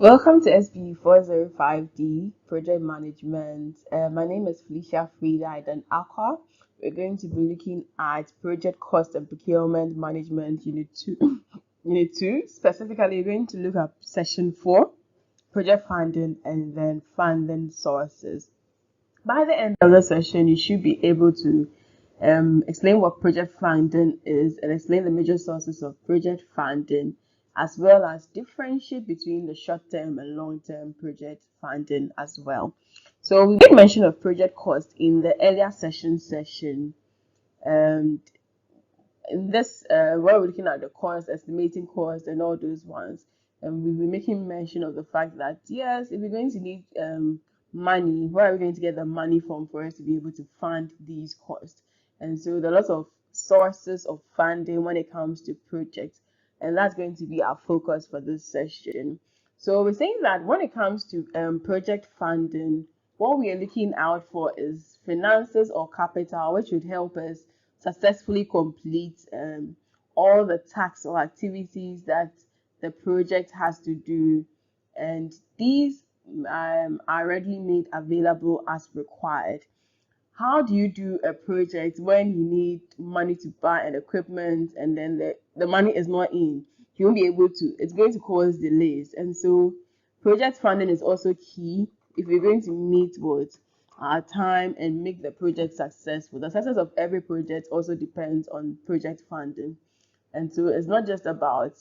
Welcome to SB 405D Project Management. My name is Felicia Frida Aidan Aqua. We're going to be looking at Project Cost and Procurement Management Unit 2. Unit 2, specifically, we're going to look at Session 4, Project Funding, and then Funding Sources. By the end of the session, you should be able to explain what project funding is and explain the major sources of project funding, as well as differentiate between the short-term and long-term project funding as well. So we made mention of project cost in the earlier session, and in this, where we're looking at the cost, estimating cost, and all those ones, and we'll be making mention of the fact that yes, if we're going to need money, where are we going to get the money from for us to be able to fund these costs? And so there are lots of sources of funding when it comes to projects, and that's going to be our focus for this session. So we're saying that when it comes to project funding, what we are looking out for is finances or capital, which would help us successfully complete all the tasks or activities that the project has to do, and these are readily made available as required. How do you do a project when you need money to buy an equipment and then the money is not in? You won't be able to, it's going to cause delays. And so project funding is also key if you're going to meet with our time and make the project successful. The success of every project also depends on project funding. And so it's not just about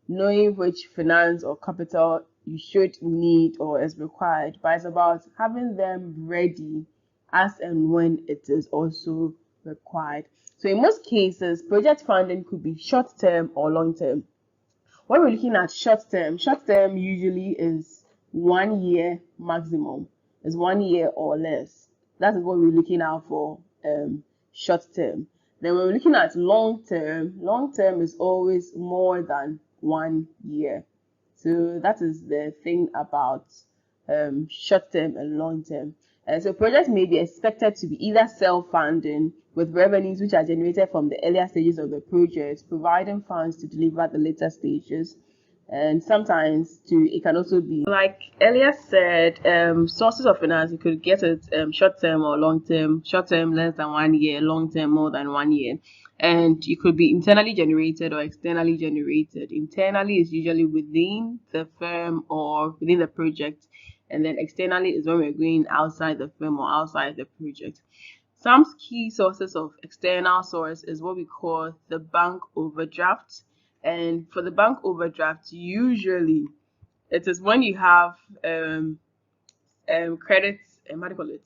knowing which finance or capital you should need or is required, but it's about having them ready as and when it is also required. So in most cases, project funding could be short-term or long-term. When we're looking at short-term usually is 1 year maximum. It's 1 year or less. That is what we're looking out for short-term. Then when we're looking at long-term is always more than 1 year. So that is the thing about short-term and long-term. And so projects may be expected to be either self-funding with revenues which are generated from the earlier stages of the project, providing funds to deliver the later stages. And sometimes it can also be, like earlier said, sources of finance. You could get it short-term or long-term. Short-term less than 1 year, long-term more than 1 year. And it could be internally generated or externally generated. Internally is usually within the firm or within the project, and then externally is when we're going outside the firm or outside the project. Some key sources of external source is what we call the bank overdraft. And for the bank overdraft, usually it is when you have credits, what do you call it,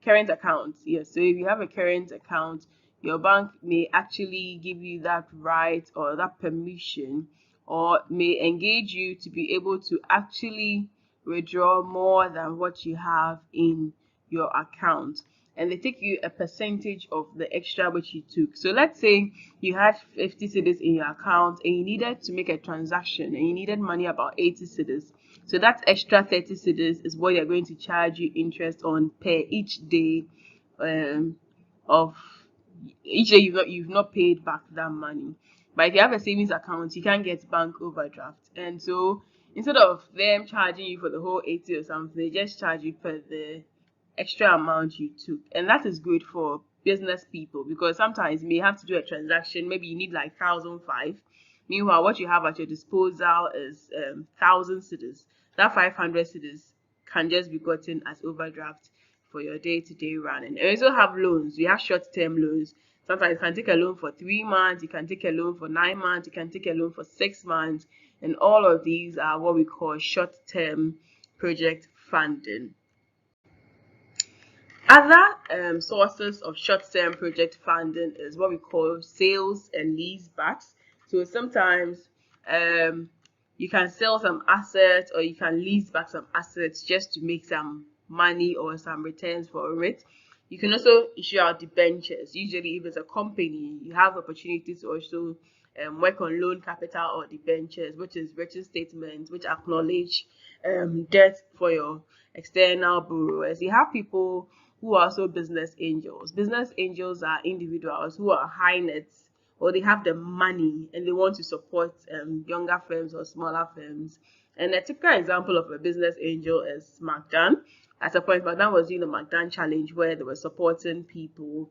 current accounts. Yes, so if you have a current account, your bank may actually give you that right or that permission, or may engage you to be able to actually withdraw more than what you have in your account, and they take you a percentage of the extra which you took. So let's say you had 50 cedis in your account and you needed to make a transaction and you needed money about 80 cedis. So that extra 30 cedis is what they're going to charge you interest on per each day of each day you've not paid back that money. But if you have a savings account, you can't get bank overdraft. And so instead of them charging you for the whole 80 or something, they just charge you for the extra amount you took. And that is good for business people, because sometimes you may have to do a transaction, maybe you need like 1,005. Meanwhile, what you have at your disposal is 1,000 cedis. That 500 cedis can just be gotten as overdraft for your day-to-day running. And we also have loans. We have short-term loans. Sometimes you can take a loan for 3 months, you can take a loan for 9 months, you can take a loan for 6 months, and all of these are what we call short-term project funding. Other sources of short-term project funding is what we call sales and leasebacks. So sometimes you can sell some assets or you can lease back some assets just to make some money or some returns for it. You can also issue out debentures. Usually, if it's a company, you have the opportunity to also work on loan capital or debentures, which is written statements which acknowledge debt for your external borrowers. You have people who are also business angels. Business angels are individuals who are high nets, or they have the money and they want to support younger firms or smaller firms And a typical example of a business angel is McDan. At a point, McDan was doing a McDan challenge where they were supporting people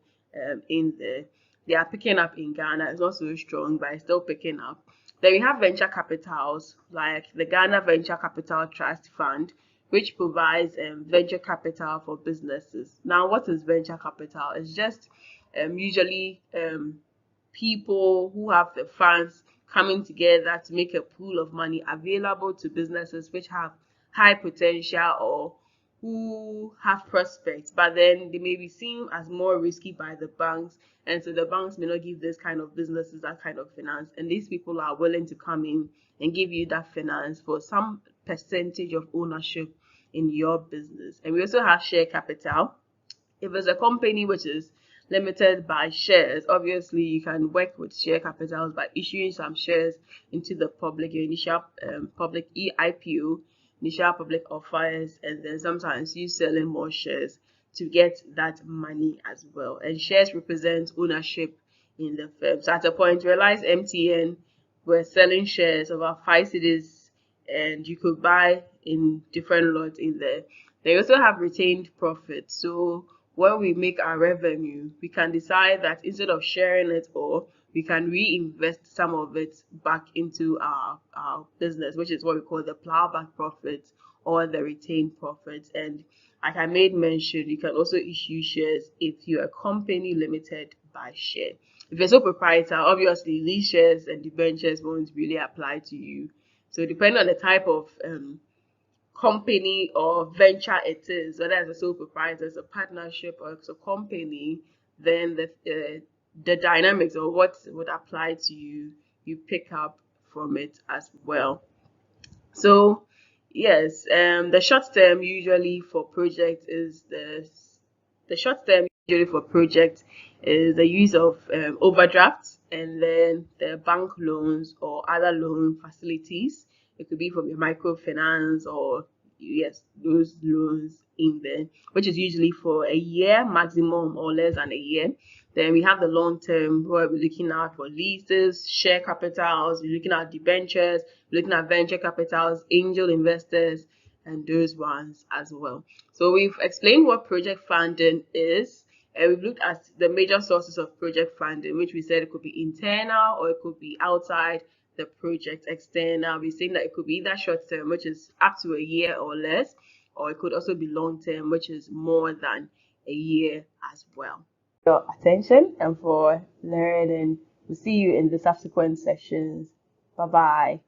in the they are picking up in Ghana. It's not so strong, but it's still picking up. Then we have venture capitals like the Ghana Venture Capital Trust Fund, which provides venture capital for businesses. Now, what is venture capital? It's just usually people who have the funds coming together to make a pool of money available to businesses which have high potential or who have prospects, but then they may be seen as more risky by the banks, and so the banks may not give this kind of businesses that kind of finance, and these people are willing to come in and give you that finance for some percentage of ownership in your business. And we also have share capital. If it's a company which is limited by shares, obviously you can work with share capitals by issuing some shares into the public, your initial public IPO, initial public offers, and then sometimes you selling more shares to get that money as well. And shares represent ownership in the firm. So at a point, realize MTN were selling shares about 5 cedis, and you could buy in different lots in there. They also have retained profit. So when we make our revenue, we can decide that instead of sharing it all, we can reinvest some of it back into our business, which is what we call the plowback profit or the retained profits. And like I made mention, you can also issue shares if you're a company limited by share. If you're sole proprietor, obviously these shares and debentures won't really apply to you. So depending on the type of company or venture it is, whether it's a sole proprietor, it's a partnership, or it's a company, then the dynamics or what would apply to you, you pick up from it as well. So yes, the short term usually for project is the short term usually for project is the use of overdrafts and then the bank loans or other loan facilities. It could be from your microfinance or yes, those loans in there, which is usually for a year maximum or less than a year. Then we have the long term where we're looking at for leases, share capitals, we're looking at debentures, we're looking at venture capitals, angel investors, and those ones as well. So we've explained what project funding is, and we've looked at the major sources of project funding, which we said it could be internal or it could be outside the project. External, we're saying that it could be either short term, which is up to a year or less, or it could also be long term, which is more than a year as well. Your attention and for learning. We'll see you in the subsequent sessions. Bye bye.